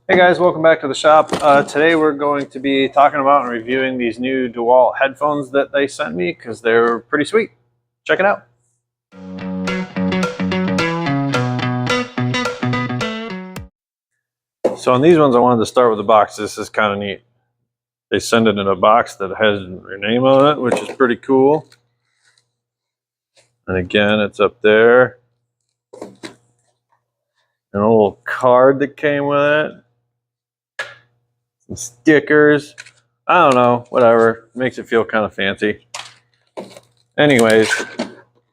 Hey guys, welcome back to the shop. Today we're going to be talking about and reviewing these new DeWalt headphones that they sent me because they're pretty sweet. Check it out. So on these ones I wanted to start with the box. This is kind of neat. They send it in a box that has your name on it, which is pretty cool. And again, it's up there. And a little card that came with it. Some stickers. I don't know, whatever. Makes it feel kind of fancy. Anyways,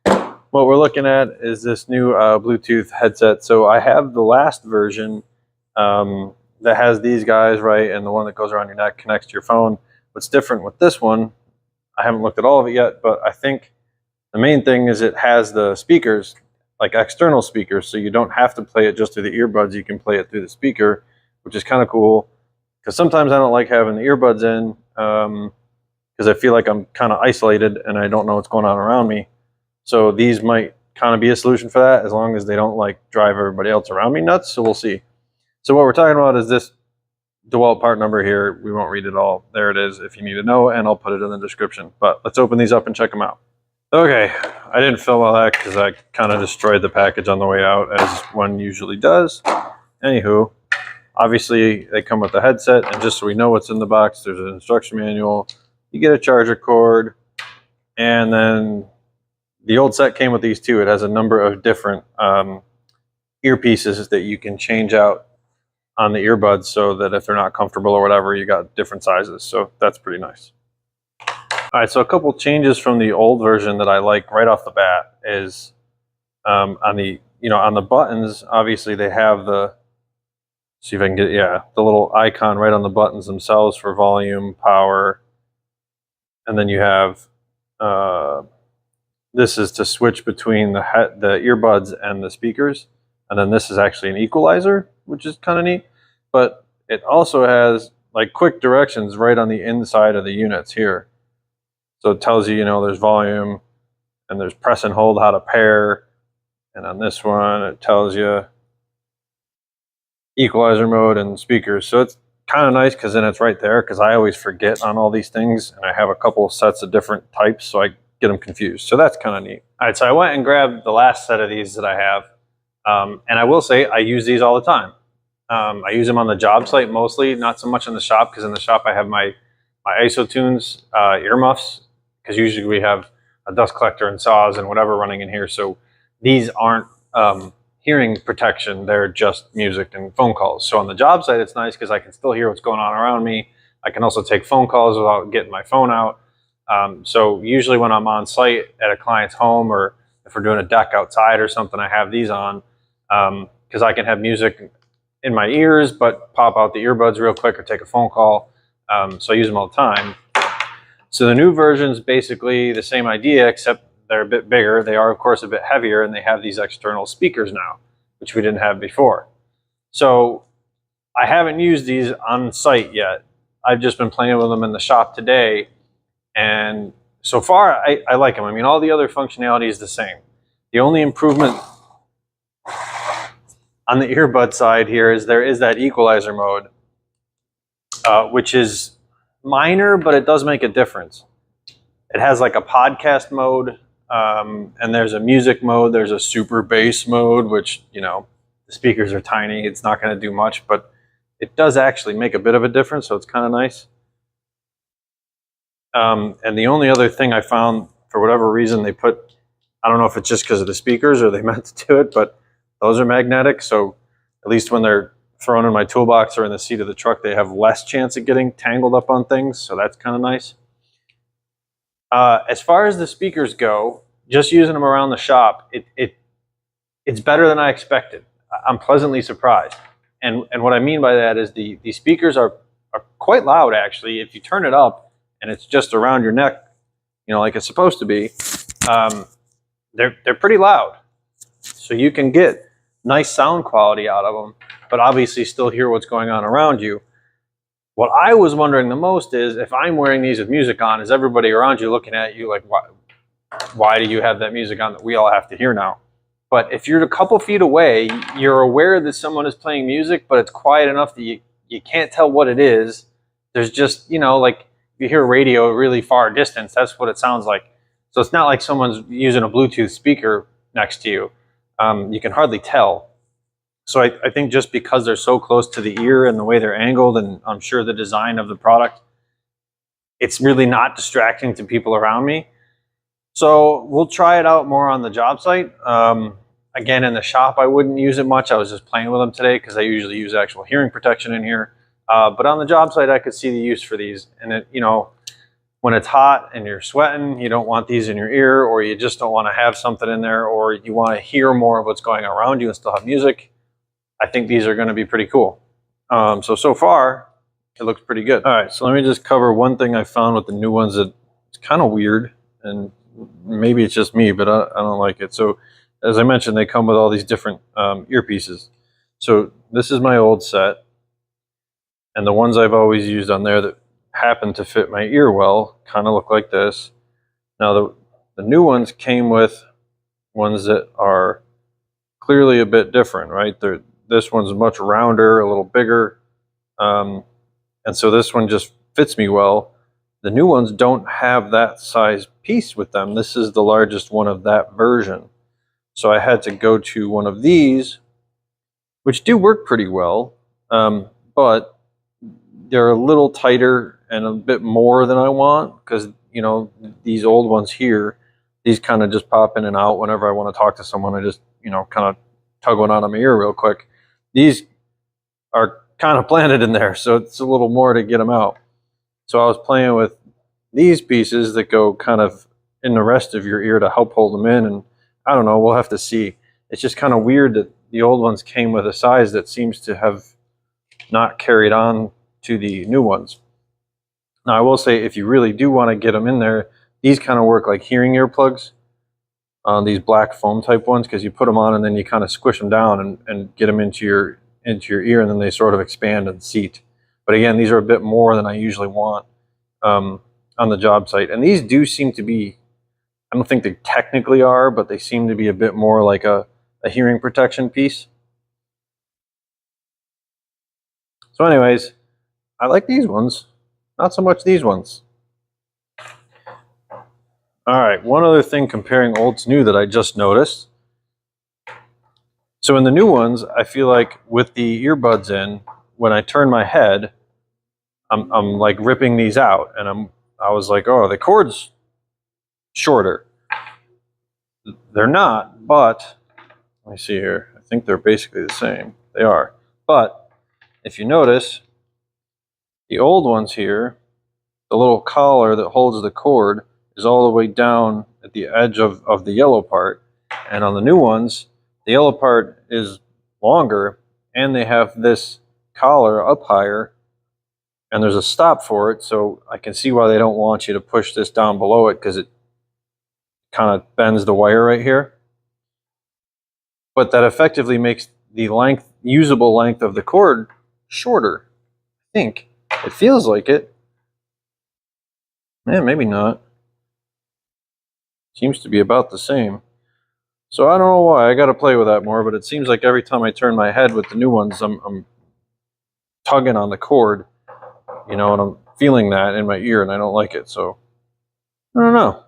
what we're looking at is this new Bluetooth headset. So I have the last version that has these guys, right, and the one that goes around your neck connects to your phone. What's different with this one, I haven't looked at all of it yet, but I think the main thing is it has the speakers, like external speakers, so you don't have to play it just through the earbuds. You can play it through the speaker, which is kind of cool. Because sometimes I don't like having the earbuds in because I feel like I'm kind of isolated and I don't know what's going on around me. So these might kind of be a solution for that, as long as they don't like drive everybody else around me nuts. So we'll see. So what we're talking about is this DeWalt part number here. We won't read it all. There it is if you need to know, and I'll put it in the description. But let's open these up and check them out. Okay, I didn't film all that because I kind of destroyed the package on the way out, as one usually does. Anywho. Obviously, they come with the headset, and just so we know what's in the box, there's an instruction manual. You get a charger cord, and then the old set came with these too. It has a number of different earpieces that you can change out on the earbuds so that if they're not comfortable or whatever, you got different sizes. So that's pretty nice. All right, so a couple changes from the old version that I like right off the bat is on the buttons. Obviously, they have the see if I can get, the little icon right on the buttons themselves for volume, power. And then you have, this is to switch between the earbuds and the speakers. And then this is actually an equalizer, which is kind of neat. But it also has like quick directions right on the inside of the units here. So it tells you, there's volume and there's press and hold how to pair. And on this one, it tells you equalizer mode and speakers. So it's kind of nice because then it's right there, because I always forget on all these things, and I have a couple sets of different types, so I get them confused. So that's kind of neat. All right, so I went and grabbed the last set of these that I have, and I will say I use these all the time. I use them on the job site mostly, not so much in the shop, because in the shop I have my IsoTunes earmuffs, because usually we have a dust collector and saws and whatever running in here, so these aren't hearing protection, they're just music and phone calls. So on the job site, it's nice because I can still hear what's going on around me. I can also take phone calls without getting my phone out. So usually when I'm on site at a client's home, or if we're doing a deck outside or something, I have these on because I can have music in my ears, but pop out the earbuds real quick or take a phone call. So I use them all the time. So the new version's basically the same idea, except they're a bit bigger. They are, of course, a bit heavier, and they have these external speakers now, which we didn't have before. So I haven't used these on site yet. I've just been playing with them in the shop today, and so far I like them. I mean, all the other functionality is the same. The only improvement on the earbud side here is there is that equalizer mode, which is minor, but it does make a difference. It has like a podcast mode, and there's a music mode, there's a super bass mode, which, the speakers are tiny, it's not going to do much, but it does actually make a bit of a difference, so it's kind of nice. And the only other thing I found, for whatever reason, they put, I don't know if it's just because of the speakers or they meant to do it, but those are magnetic, so at least when they're thrown in my toolbox or in the seat of the truck, they have less chance of getting tangled up on things, so that's kind of nice. As far as the speakers go, just using them around the shop, it's better than I expected. I'm pleasantly surprised. And what I mean by that is the speakers are quite loud, actually. If you turn it up and it's just around your neck, like it's supposed to be, they're pretty loud. So you can get nice sound quality out of them, but obviously still hear what's going on around you. What I was wondering the most is, if I'm wearing these with music on, is everybody around you looking at you like, why do you have that music on that we all have to hear now? But if you're a couple feet away, you're aware that someone is playing music, but it's quiet enough that you can't tell what it is. There's just, you know, like you hear radio really far distance, that's what it sounds like. So it's not like someone's using a Bluetooth speaker next to you. You can hardly tell. So I think just because they're so close to the ear and the way they're angled, and I'm sure the design of the product, it's really not distracting to people around me. So we'll try it out more on the job site. Again, in the shop, I wouldn't use it much. I was just playing with them today because I usually use actual hearing protection in here. But on the job site, I could see the use for these. And it, you know, when it's hot and you're sweating, you don't want these in your ear, or you just don't want to have something in there, or you want to hear more of what's going on around you and still have music. I think these are going to be pretty cool. So far, it looks pretty good. All right, so let me just cover one thing I found with the new ones that it's kind of weird, and maybe it's just me, but I don't like it. So as I mentioned, they come with all these different earpieces. So this is my old set, and the ones I've always used on there that happen to fit my ear well kind of look like this. Now the new ones came with ones that are clearly a bit different, right? This one's much rounder, a little bigger, and so this one just fits me well. The new ones don't have that size piece with them. This is the largest one of that version. So I had to go to one of these, which do work pretty well, but they're a little tighter and a bit more than I want, because, you know, these old ones here, these kind of just pop in and out whenever I want to talk to someone. I just, you know, kind of tug one out of my ear real quick. These are kind of planted in there, so it's a little more to get them out. So I was playing with these pieces that go kind of in the rest of your ear to help hold them in, and I don't know, we'll have to see. It's just kind of weird that the old ones came with a size that seems to have not carried on to the new ones. Now I will say, if you really do want to get them in there, these kind of work like hearing earplugs, these black foam type ones, because you put them on and then you kind of squish them down and get them into your ear, and then they sort of expand and seat. But again, these are a bit more than I usually want on the job site. And these do seem to be, I don't think they technically are, but they seem to be a bit more like a hearing protection piece. So anyways, I like these ones, not so much these ones. All right, one other thing comparing old to new that I just noticed. So in the new ones, I feel like with the earbuds in, when I turn my head, I'm like ripping these out, and I was like, oh, the cord's shorter. They're not, but let me see here. I think they're basically the same. They are. But if you notice, the old ones here, the little collar that holds the cord is all the way down at the edge of the yellow part. And on the new ones, the yellow part is longer, and they have this collar up higher, and there's a stop for it. So I can see why they don't want you to push this down below it, because it kind of bends the wire right here. But that effectively makes the usable length of the cord shorter. I think. It feels like it. Man, maybe not. Seems to be about the same. So I don't know why. I got to play with that more, but it seems like every time I turn my head with the new ones, I'm tugging on the cord, you know, and I'm feeling that in my ear, and I don't like it. So I don't know.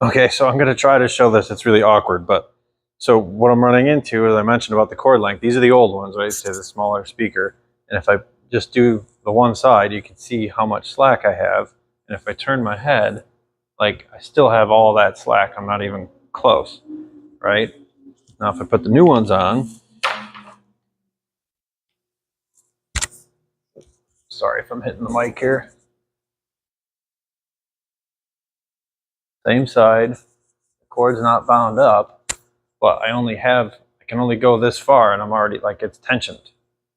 Okay, so I'm going to try to show this. It's really awkward, but so what I'm running into, as I mentioned about the cord length, these are the old ones, right? So the smaller speaker. And if I just do the one side, you can see how much slack I have. And if I turn my head, like, I still have all that slack. I'm not even close, right? Now if I put the new ones on, sorry if I'm hitting the mic here. Same side, the cord's not bound up, but I can only go this far, and I'm already, like, it's tensioned.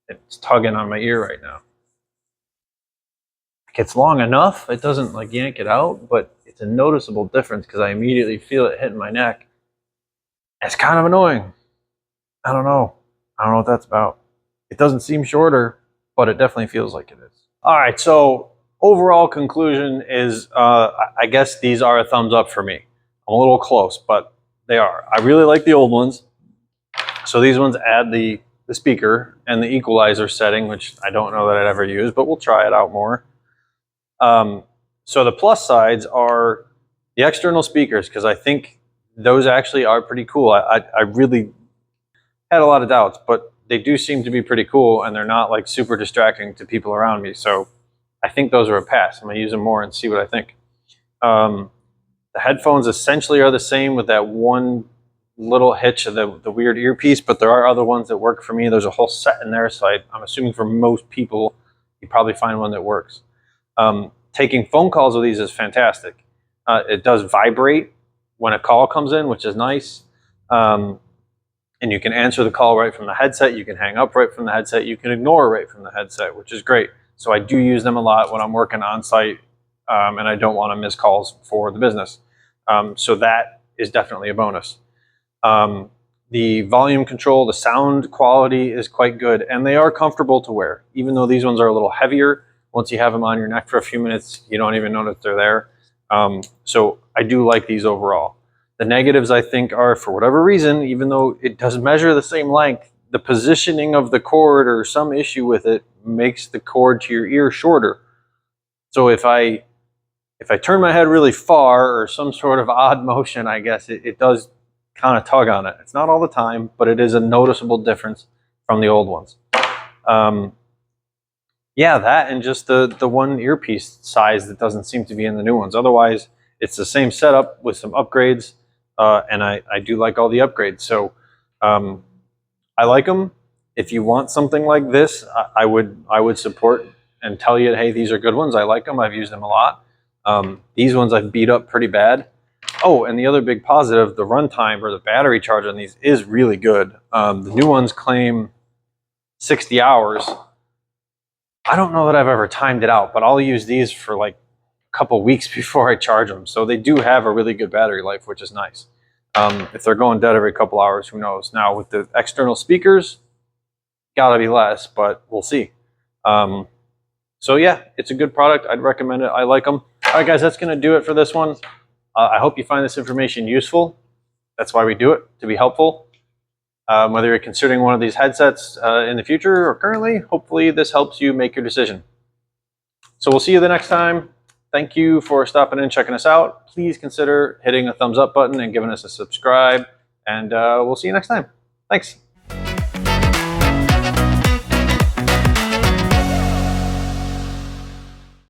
It's tugging on my ear right now. It's long enough, it doesn't like yank it out, but it's a noticeable difference because I immediately feel it hitting my neck. It's kind of annoying. I don't know what that's about. It doesn't seem shorter, but it definitely feels like it is. All right, so overall conclusion is, I guess these are a thumbs up for me. I'm a little close, but They are. I really like the old ones. So these ones add the speaker and the equalizer setting, which I don't know that I'd ever use, but we'll try it out more. So the plus sides are the external speakers, because I think those actually are pretty cool. I really had a lot of doubts, but they do seem to be pretty cool, and they're not like super distracting to people around me. So I think those are a pass. I'm gonna use them more and see what I think. The headphones essentially are the same with that one little hitch of the weird earpiece, but there are other ones that work for me. There's a whole set in there, so I'm assuming for most people, you probably find one that works. Taking phone calls with these is fantastic. It does vibrate when a call comes in, which is nice. And you can answer the call right from the headset. You can hang up right from the headset. You can ignore right from the headset, which is great. So I do use them a lot when I'm working on site, and I don't want to miss calls for the business. So that is definitely a bonus. The volume control, the sound quality is quite good, and they are comfortable to wear. Even though these ones are a little heavier, once you have them on your neck for a few minutes, you don't even notice they're there. So I do like these overall. The negatives, I think, are, for whatever reason, even though it does measure the same length, the positioning of the cord or some issue with it makes the cord to your ear shorter. So if I turn my head really far or some sort of odd motion, I guess it does kind of tug on it. It's not all the time, but it is a noticeable difference from the old ones. Yeah, that and just the one earpiece size that doesn't seem to be in the new ones. Otherwise, it's the same setup with some upgrades, and I do like all the upgrades. So I like them. If you want something like this, I would support and tell you, hey, these are good ones. I like them. I've used them a lot. These ones I've beat up pretty bad. Oh, and the other big positive, the runtime or the battery charge on these is really good. The new ones claim 60 hours. I don't know that I've ever timed it out, but I'll use these for like a couple weeks before I charge them. So they do have a really good battery life, which is nice. If they're going dead every couple hours, who knows? Now with the external speakers, gotta be less, but we'll see. So yeah, it's a good product. I'd recommend it. I like them. All right, guys, that's gonna do it for this one. I hope you find this information useful. That's why we do it, to be helpful. Whether you're considering one of these headsets in the future or currently, hopefully this helps you make your decision. So we'll see you the next time. Thank you for stopping in and checking us out. Please consider hitting a thumbs up button and giving us a subscribe, and we'll see you next time. Thanks.